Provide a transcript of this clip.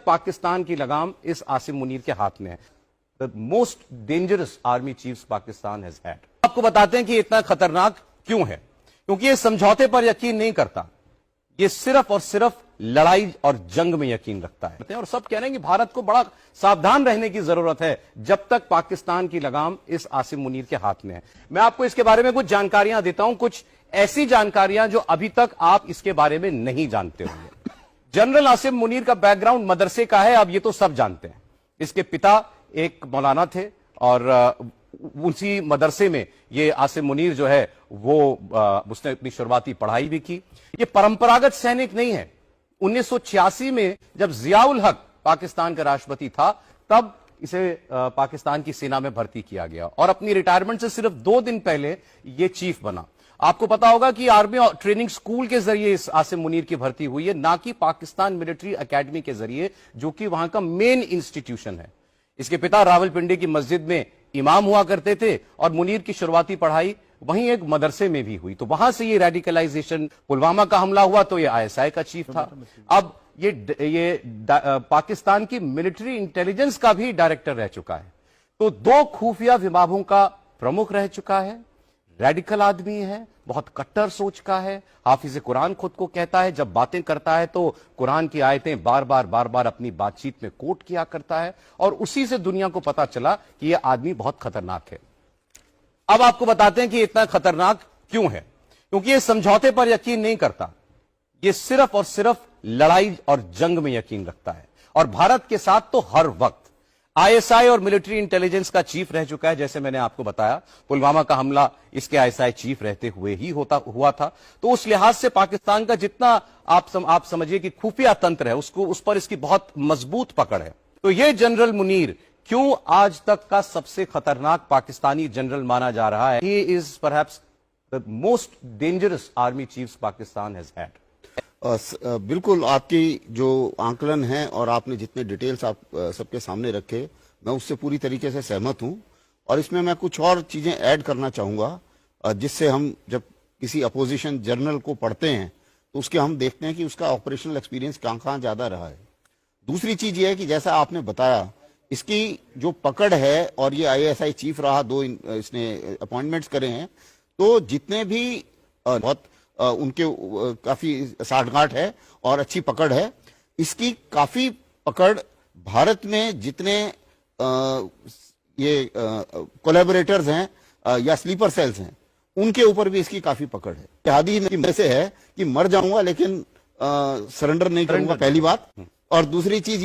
पाकिस्तान की लगाम इस आसिम मुनीर के हाथ में है। The most dangerous army chief Pakistan has had. आपको बताते हैं कि इतना खतरनाक क्यों है, क्योंकि ये समझौते पर यकीन नहीं करता, ये सिर्फ और सिर्फ लड़ाई और जंग में यकीन रखता है। और सब कह रहे हैं कि भारत को बड़ा सावधान रहने की जरूरत है जब तक पाकिस्तान की लगाम इस आसिम मुनीर के हाथ में है। मैं आपको इसके बारे में कुछ जानकारियां देता हूं, कुछ ऐसी जानकारियां जो अभी तक आप इसके बारे में नहीं जानते होंगे। जनरल आसिम मुनीर का बैकग्राउंड मदरसे का है, अब ये तो सब जानते हैं। इसके पिता एक मौलाना थे और उसी मदरसे में ये आसिम मुनीर जो है वो उसने अपनी शुरुआती पढ़ाई भी की। ये परंपरागत सैनिक नहीं है। 1986 में जब जियाउल हक पाकिस्तान का राष्ट्रपति था तब इसे पाकिस्तान की सेना में भर्ती किया गया और अपनी रिटायरमेंट से सिर्फ 2 दिन पहले ये चीफ बना। आपको पता होगा कि आर्मी ट्रेनिंग स्कूल के जरिए इस आसिम मुनीर की भर्ती हुई है, ना कि पाकिस्तान मिलिट्री एकेडमी के जरिए, जो कि वहां का मेन इंस्टीट्यूशन है। इसके पिता रावलपिंडी की मस्जिद में इमाम हुआ करते थे और मुनीर की शुरुआती पढ़ाई वहीं एक मदरसे में भी हुई। तो वहां से ये रेडिकलाइजेशन, पुलवामा का हमला हुआ तो ये आईएसआई का चीफ था। अब ये पाकिस्तान की मिलिट्री इंटेलिजेंस का भी डायरेक्टर रह चुका है। तो 2 खुफिया विभागों का प्रमुख रह चुका है। रेडिकल आदमी है, बहुत कट्टर सोच का है। हाफिज कुरान खुद को कहता है, जब बातें करता है तो कुरान की आयतें बार बार अपनी बातचीत में कोट किया करता है और उसी से दुनिया को पता चला कि यह आदमी बहुत खतरनाक है। अब आपको बताते हैं कि इतना खतरनाक क्यों है, क्योंकि यह समझौते पर यकीन नहीं करता, यह सिर्फ और सिर्फ लड़ाई और जंग में यकीन रखता है। और भारत के साथ तो हर वक्त आईएसआई और मिलिट्री इंटेलिजेंस का चीफ रह चुका है। जैसे मैंने आपको बताया, पुलवामा का हमला इसके आईएसआई चीफ रहते हुए ही हुआ था। तो उस लिहाज से पाकिस्तान का जितना आप समझिए कि खुफिया तंत्र है, उस पर इसकी बहुत मजबूत पकड़ है। तो ये जनरल मुनीर क्यों आज तक का सबसे खतरनाक पाकिस्तानी जनरल माना जा रहा है? He is perhaps the most dangerous army chief Pakistan has had. बिल्कुल, आपकी जो आंकलन है और आपने जितने डिटेल्स आप सबके सामने रखे, मैं उससे पूरी तरीके से सहमत हूं। और इसमें मैं कुछ और चीजें ऐड करना चाहूंगा, जिससे हम जब किसी अपोजिशन जनरल को पढ़ते हैं तो उसके हम देखते हैं कि उसका ऑपरेशनल एक्सपीरियंस कहाँ ज्यादा रहा है। दूसरी चीज ये है कि जैसा आपने बताया, इसकी जो पकड़ है, और ये आईएसआई चीफ रहा, 2 इसने अपॉइंटमेंट्स करे हैं, तो जितने भी बहुत उनके काफी साठगांठ है और अच्छी पकड़ है। इसकी काफी पकड़ भारत में जितने ये कोलैबोरेटर्स हैं या स्लीपर सेल्स हैं, उनके ऊपर भी इसकी काफी पकड़ है। इत्तेहादी में से है कि मर जाऊंगा लेकिन सरेंडर नहीं करूंगा, पहली बात। और दूसरी चीज